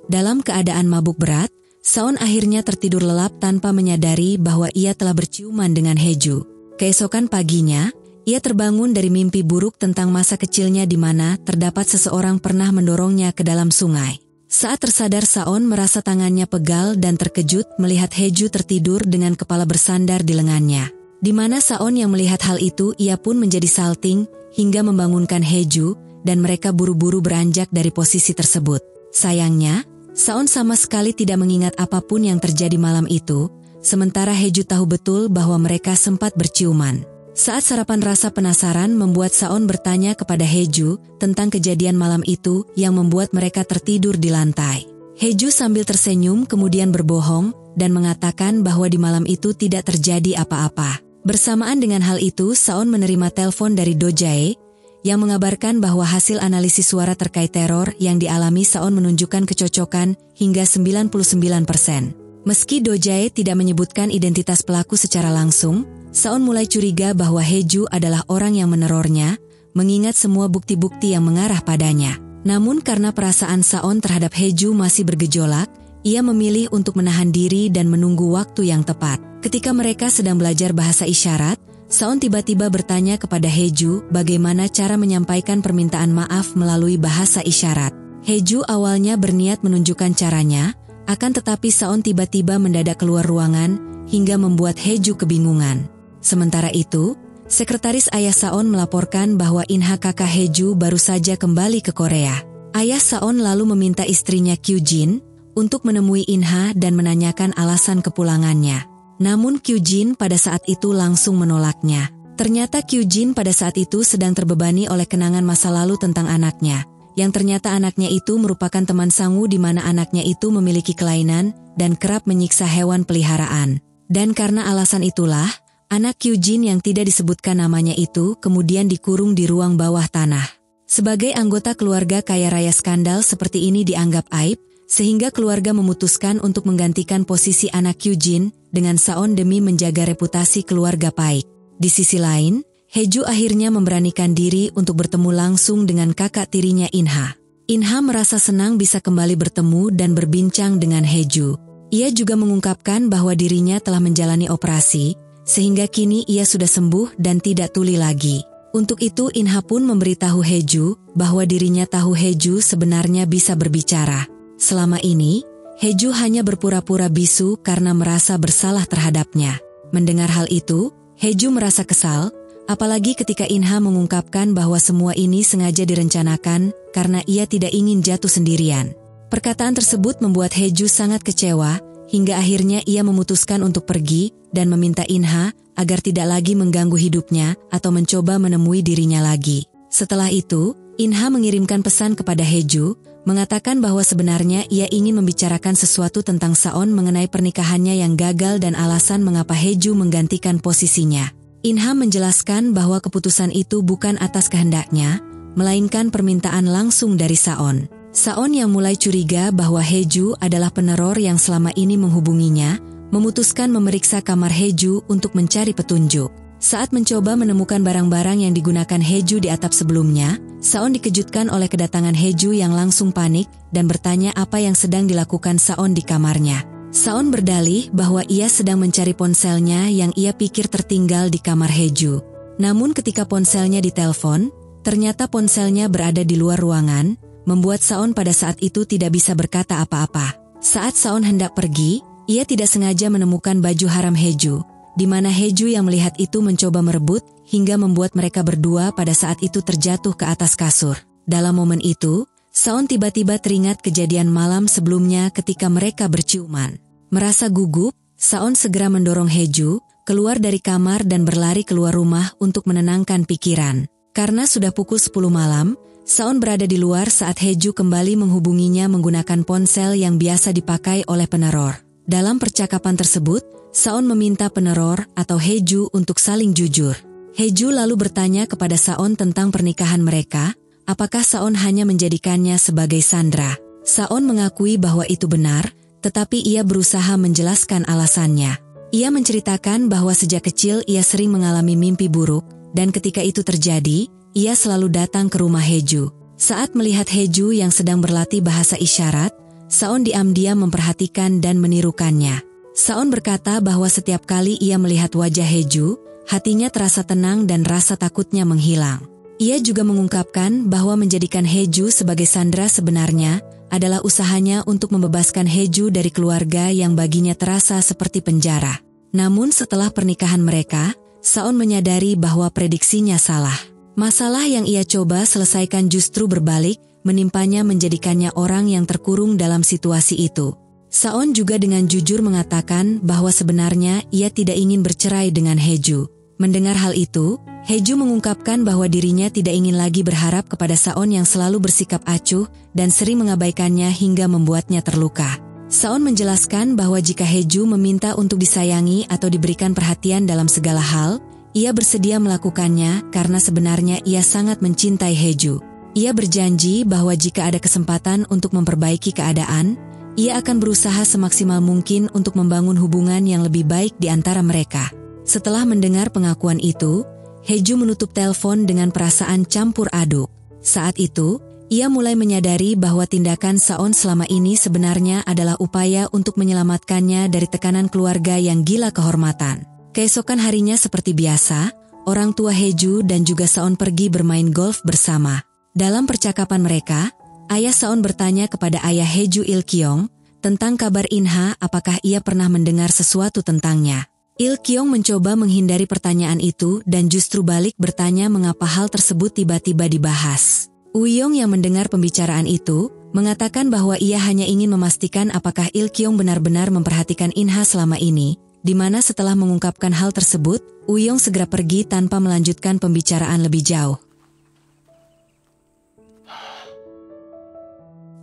Dalam keadaan mabuk berat, Saon akhirnya tertidur lelap tanpa menyadari bahwa ia telah berciuman dengan Haeju. Keesokan paginya, ia terbangun dari mimpi buruk tentang masa kecilnya di mana terdapat seseorang pernah mendorongnya ke dalam sungai. Saat tersadar, Saon merasa tangannya pegal dan terkejut melihat Haeju tertidur dengan kepala bersandar di lengannya. Di mana Saon yang melihat hal itu, ia pun menjadi salting hingga membangunkan Haeju dan mereka buru-buru beranjak dari posisi tersebut. Sayangnya, Saon sama sekali tidak mengingat apapun yang terjadi malam itu, sementara Haeju tahu betul bahwa mereka sempat berciuman. Saat sarapan, rasa penasaran membuat Saon bertanya kepada Haeju tentang kejadian malam itu yang membuat mereka tertidur di lantai. Haeju sambil tersenyum kemudian berbohong dan mengatakan bahwa di malam itu tidak terjadi apa-apa. Bersamaan dengan hal itu, Saon menerima telepon dari Do Jae yang mengabarkan bahwa hasil analisis suara terkait teror yang dialami Saon menunjukkan kecocokan hingga 99%. Meski Do Jae tidak menyebutkan identitas pelaku secara langsung, Saon mulai curiga bahwa Haeju adalah orang yang menerornya, mengingat semua bukti-bukti yang mengarah padanya. Namun karena perasaan Saon terhadap Haeju masih bergejolak, ia memilih untuk menahan diri dan menunggu waktu yang tepat. Ketika mereka sedang belajar bahasa isyarat, Saon tiba-tiba bertanya kepada Haeju bagaimana cara menyampaikan permintaan maaf melalui bahasa isyarat. Haeju awalnya berniat menunjukkan caranya, akan tetapi Saon tiba-tiba mendadak keluar ruangan hingga membuat Haeju kebingungan. Sementara itu, sekretaris ayah Saon melaporkan bahwa Inha, kakak Haeju, baru saja kembali ke Korea. Ayah Saon lalu meminta istrinya Kyujin untuk menemui Inha dan menanyakan alasan kepulangannya. Namun Kyujin pada saat itu langsung menolaknya. Ternyata Kyujin pada saat itu sedang terbebani oleh kenangan masa lalu tentang anaknya, yang ternyata anaknya itu merupakan teman sangu di mana anaknya itu memiliki kelainan dan kerap menyiksa hewan peliharaan. Dan karena alasan itulah, anak Kyujin yang tidak disebutkan namanya itu kemudian dikurung di ruang bawah tanah. Sebagai anggota keluarga kaya raya, skandal seperti ini dianggap aib, sehingga keluarga memutuskan untuk menggantikan posisi anak Kyujin dengan Saon demi menjaga reputasi keluarga baik. Di sisi lain, Haeju akhirnya memberanikan diri untuk bertemu langsung dengan kakak tirinya Inha. Inha merasa senang bisa kembali bertemu dan berbincang dengan Haeju. Ia juga mengungkapkan bahwa dirinya telah menjalani operasi, sehingga kini ia sudah sembuh dan tidak tuli lagi. Untuk itu Inha pun memberitahu Haeju bahwa dirinya tahu Haeju sebenarnya bisa berbicara. Selama ini, Haeju hanya berpura-pura bisu karena merasa bersalah terhadapnya. Mendengar hal itu, Haeju merasa kesal, apalagi ketika Inha mengungkapkan bahwa semua ini sengaja direncanakan karena ia tidak ingin jatuh sendirian. Perkataan tersebut membuat Haeju sangat kecewa, hingga akhirnya ia memutuskan untuk pergi dan meminta Inha agar tidak lagi mengganggu hidupnya atau mencoba menemui dirinya lagi. Setelah itu, Inha mengirimkan pesan kepada Haeju, mengatakan bahwa sebenarnya ia ingin membicarakan sesuatu tentang Saon mengenai pernikahannya yang gagal dan alasan mengapa Haeju menggantikan posisinya. Inha menjelaskan bahwa keputusan itu bukan atas kehendaknya, melainkan permintaan langsung dari Saon. Saon yang mulai curiga bahwa Haeju adalah peneror yang selama ini menghubunginya, memutuskan memeriksa kamar Haeju untuk mencari petunjuk. Saat mencoba menemukan barang-barang yang digunakan Haeju di atap sebelumnya, Saon dikejutkan oleh kedatangan Haeju yang langsung panik dan bertanya apa yang sedang dilakukan Saon di kamarnya. Saon berdalih bahwa ia sedang mencari ponselnya yang ia pikir tertinggal di kamar Haeju. Namun ketika ponselnya ditelepon, ternyata ponselnya berada di luar ruangan, membuat Saon pada saat itu tidak bisa berkata apa-apa. Saat Saon hendak pergi, ia tidak sengaja menemukan baju haram Haeju, di mana Haeju yang melihat itu mencoba merebut hingga membuat mereka berdua pada saat itu terjatuh ke atas kasur. Dalam momen itu, Saon tiba-tiba teringat kejadian malam sebelumnya ketika mereka berciuman. Merasa gugup, Saon segera mendorong Haeju keluar dari kamar dan berlari keluar rumah untuk menenangkan pikiran. Karena sudah pukul 10 malam, Saon berada di luar saat Haeju kembali menghubunginya menggunakan ponsel yang biasa dipakai oleh peneror. Dalam percakapan tersebut, Saon meminta peneror atau Haeju untuk saling jujur. Haeju lalu bertanya kepada Saon tentang pernikahan mereka, apakah Saon hanya menjadikannya sebagai sandera. Saon mengakui bahwa itu benar, tetapi ia berusaha menjelaskan alasannya. Ia menceritakan bahwa sejak kecil ia sering mengalami mimpi buruk, dan ketika itu terjadi, ia selalu datang ke rumah Haeju. Saat melihat Haeju yang sedang berlatih bahasa isyarat, Saon diam-diam memperhatikan dan menirukannya. Saon berkata bahwa setiap kali ia melihat wajah Heju, hatinya terasa tenang dan rasa takutnya menghilang. Ia juga mengungkapkan bahwa menjadikan Heju sebagai sandera sebenarnya adalah usahanya untuk membebaskan Heju dari keluarga yang baginya terasa seperti penjara. Namun setelah pernikahan mereka, Saon menyadari bahwa prediksinya salah. Masalah yang ia coba selesaikan justru berbalik, menimpanya menjadikannya orang yang terkurung dalam situasi itu. Saon juga dengan jujur mengatakan bahwa sebenarnya ia tidak ingin bercerai dengan Heju. Mendengar hal itu, Heju mengungkapkan bahwa dirinya tidak ingin lagi berharap kepada Saon yang selalu bersikap acuh dan sering mengabaikannya hingga membuatnya terluka. Saon menjelaskan bahwa jika Heju meminta untuk disayangi atau diberikan perhatian dalam segala hal, ia bersedia melakukannya karena sebenarnya ia sangat mencintai Heju. Ia berjanji bahwa jika ada kesempatan untuk memperbaiki keadaan, ia akan berusaha semaksimal mungkin untuk membangun hubungan yang lebih baik di antara mereka. Setelah mendengar pengakuan itu, Heju menutup telepon dengan perasaan campur aduk. Saat itu, ia mulai menyadari bahwa tindakan Saon selama ini sebenarnya adalah upaya untuk menyelamatkannya dari tekanan keluarga yang gila kehormatan. Keesokan harinya seperti biasa, orang tua Heju dan juga Saon pergi bermain golf bersama. Dalam percakapan mereka, ayah Saon bertanya kepada ayah Heju Il-kyong tentang kabar Inha, apakah ia pernah mendengar sesuatu tentangnya. Il-kyong mencoba menghindari pertanyaan itu dan justru balik bertanya mengapa hal tersebut tiba-tiba dibahas. Uyong yang mendengar pembicaraan itu, mengatakan bahwa ia hanya ingin memastikan apakah Il-kyong benar-benar memperhatikan Inha selama ini, di mana setelah mengungkapkan hal tersebut, Uyong segera pergi tanpa melanjutkan pembicaraan lebih jauh.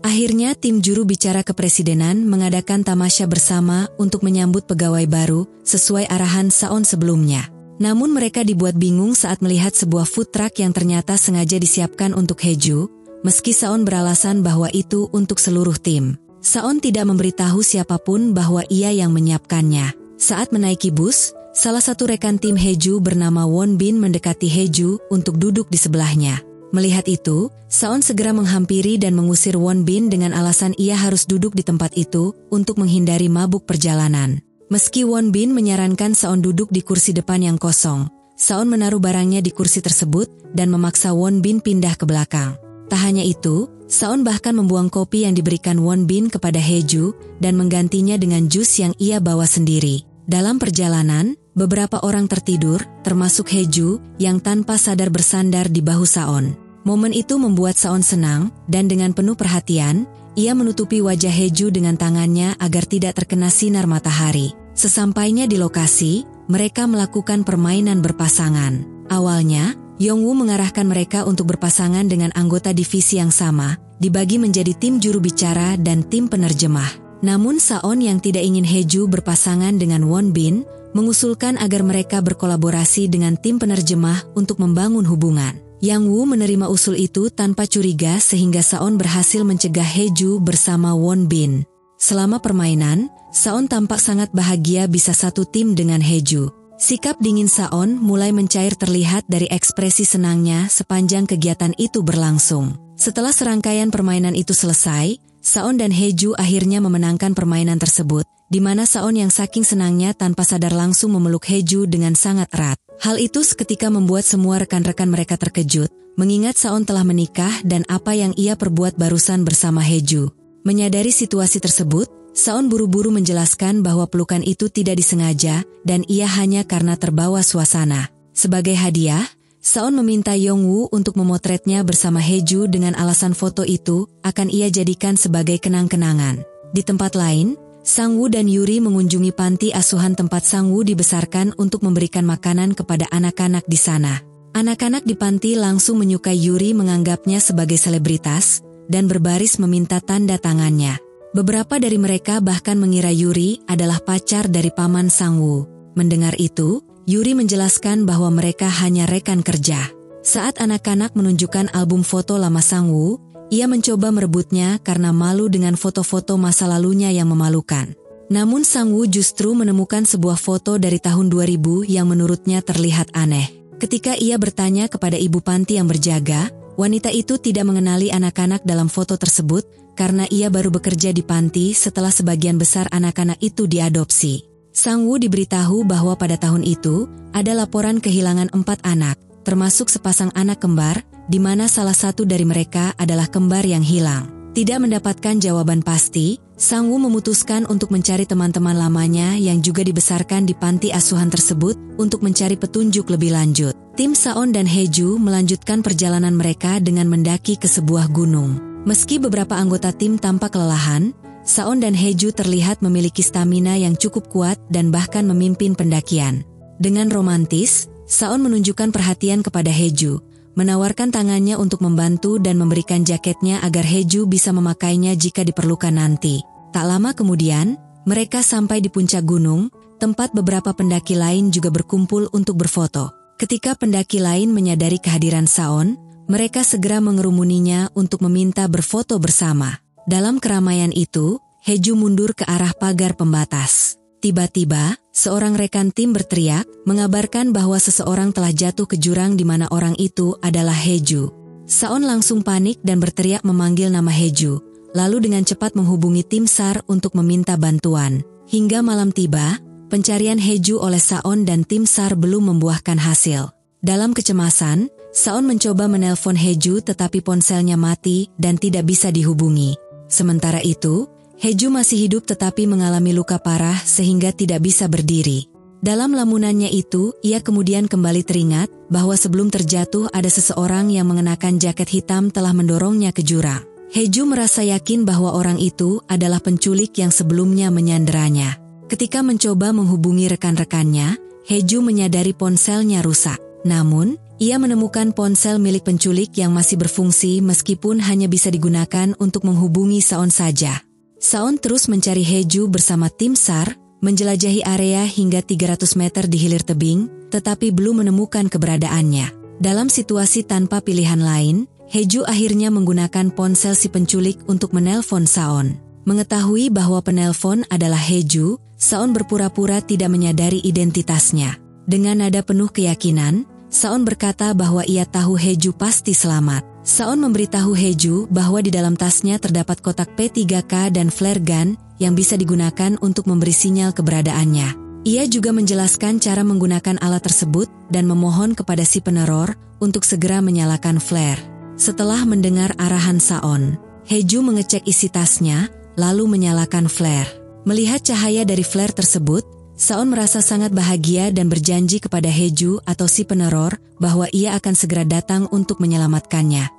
Akhirnya tim juru bicara kepresidenan mengadakan tamasya bersama untuk menyambut pegawai baru sesuai arahan Saon sebelumnya. Namun mereka dibuat bingung saat melihat sebuah food truck yang ternyata sengaja disiapkan untuk Heju, meski Saon beralasan bahwa itu untuk seluruh tim. Saon tidak memberitahu siapapun bahwa ia yang menyiapkannya. Saat menaiki bus, salah satu rekan tim Heju bernama Won Bin mendekati Heju untuk duduk di sebelahnya. Melihat itu, Saon segera menghampiri dan mengusir Won Bin dengan alasan ia harus duduk di tempat itu untuk menghindari mabuk perjalanan. Meski Won Bin menyarankan Saon duduk di kursi depan yang kosong, Saon menaruh barangnya di kursi tersebut dan memaksa Won Bin pindah ke belakang. Tak hanya itu, Saon bahkan membuang kopi yang diberikan Won Bin kepada Heju dan menggantinya dengan jus yang ia bawa sendiri. Dalam perjalanan, beberapa orang tertidur, termasuk Heju, yang tanpa sadar bersandar di bahu Saon. Momen itu membuat Saon senang, dan dengan penuh perhatian, ia menutupi wajah Heju dengan tangannya agar tidak terkena sinar matahari. Sesampainya di lokasi, mereka melakukan permainan berpasangan. Awalnya, Yongwoo mengarahkan mereka untuk berpasangan dengan anggota divisi yang sama, dibagi menjadi tim juru bicara dan tim penerjemah. Namun Saon yang tidak ingin Heju berpasangan dengan Won Bin, mengusulkan agar mereka berkolaborasi dengan tim penerjemah untuk membangun hubungan. Yang Woo menerima usul itu tanpa curiga sehingga Saon berhasil mencegah Heju bersama Won Bin. Selama permainan, Saon tampak sangat bahagia bisa satu tim dengan Heju. Sikap dingin Saon mulai mencair terlihat dari ekspresi senangnya sepanjang kegiatan itu berlangsung. Setelah serangkaian permainan itu selesai, Saon dan Heju akhirnya memenangkan permainan tersebut, di mana Saon yang saking senangnya tanpa sadar langsung memeluk Heju dengan sangat erat. Hal itu seketika membuat semua rekan-rekan mereka terkejut, mengingat Saon telah menikah dan apa yang ia perbuat barusan bersama Heju. Menyadari situasi tersebut, Saon buru-buru menjelaskan bahwa pelukan itu tidak disengaja dan ia hanya karena terbawa suasana. Sebagai hadiah, Saon meminta Yongwoo untuk memotretnya bersama Heju dengan alasan foto itu akan ia jadikan sebagai kenang-kenangan. Di tempat lain, Sang-woo dan Yuri mengunjungi panti asuhan tempat Sang-woo dibesarkan untuk memberikan makanan kepada anak-anak di sana. Anak-anak di panti langsung menyukai Yuri menganggapnya sebagai selebritas dan berbaris meminta tanda tangannya. Beberapa dari mereka bahkan mengira Yuri adalah pacar dari paman Sang-woo. Mendengar itu, Yuri menjelaskan bahwa mereka hanya rekan kerja. Saat anak-anak menunjukkan album foto lama Sang-woo, ia mencoba merebutnya karena malu dengan foto-foto masa lalunya yang memalukan. Namun Sang-woo justru menemukan sebuah foto dari tahun 2000 yang menurutnya terlihat aneh. Ketika ia bertanya kepada ibu panti yang berjaga, Wanita itu tidak mengenali anak-anak dalam foto tersebut karena ia baru bekerja di panti setelah sebagian besar anak-anak itu diadopsi. Sang-woo diberitahu bahwa pada tahun itu ada laporan kehilangan 4 anak, termasuk sepasang anak kembar, di mana salah satu dari mereka adalah kembar yang hilang. Tidak mendapatkan jawaban pasti, Sang-woo memutuskan untuk mencari teman-teman lamanya yang juga dibesarkan di panti asuhan tersebut untuk mencari petunjuk lebih lanjut. Tim Saon dan Haeju melanjutkan perjalanan mereka dengan mendaki ke sebuah gunung. Meski beberapa anggota tim tampak kelelahan, Saon dan Haeju terlihat memiliki stamina yang cukup kuat dan bahkan memimpin pendakian. Dengan romantis, Saon menunjukkan perhatian kepada Haeju, menawarkan tangannya untuk membantu dan memberikan jaketnya agar Haeju bisa memakainya jika diperlukan nanti. Tak lama kemudian, mereka sampai di puncak gunung, tempat beberapa pendaki lain juga berkumpul untuk berfoto. Ketika pendaki lain menyadari kehadiran Saon, mereka segera mengerumuninya untuk meminta berfoto bersama. Dalam keramaian itu, Haeju mundur ke arah pagar pembatas. Tiba-tiba, seorang rekan tim berteriak, mengabarkan bahwa seseorang telah jatuh ke jurang di mana orang itu adalah Haeju. Saon langsung panik dan berteriak memanggil nama Haeju, lalu dengan cepat menghubungi tim SAR untuk meminta bantuan. Hingga malam tiba, pencarian Haeju oleh Saon dan tim SAR belum membuahkan hasil. Dalam kecemasan, Saon mencoba menelpon Haeju tetapi ponselnya mati dan tidak bisa dihubungi. Sementara itu, Haeju masih hidup tetapi mengalami luka parah sehingga tidak bisa berdiri. Dalam lamunannya itu, ia kemudian kembali teringat bahwa sebelum terjatuh ada seseorang yang mengenakan jaket hitam telah mendorongnya ke jurang. Haeju merasa yakin bahwa orang itu adalah penculik yang sebelumnya menyanderanya. Ketika mencoba menghubungi rekan-rekannya, Haeju menyadari ponselnya rusak. Namun, ia menemukan ponsel milik penculik yang masih berfungsi meskipun hanya bisa digunakan untuk menghubungi Saon saja. Saon terus mencari Haeju bersama tim SAR, menjelajahi area hingga 300 meter di hilir tebing, tetapi belum menemukan keberadaannya. Dalam situasi tanpa pilihan lain, Haeju akhirnya menggunakan ponsel si penculik untuk menelpon Saon. Mengetahui bahwa penelpon adalah Haeju, Saon berpura-pura tidak menyadari identitasnya. Dengan nada penuh keyakinan, Saon berkata bahwa ia tahu Haeju pasti selamat. Saon memberitahu Haeju bahwa di dalam tasnya terdapat kotak P3K dan flare gun yang bisa digunakan untuk memberi sinyal keberadaannya. Ia juga menjelaskan cara menggunakan alat tersebut dan memohon kepada si peneror untuk segera menyalakan flare. Setelah mendengar arahan Saon, Haeju mengecek isi tasnya, lalu menyalakan flare. Melihat cahaya dari flare tersebut, Saon merasa sangat bahagia dan berjanji kepada Haeju atau si peneror bahwa ia akan segera datang untuk menyelamatkannya.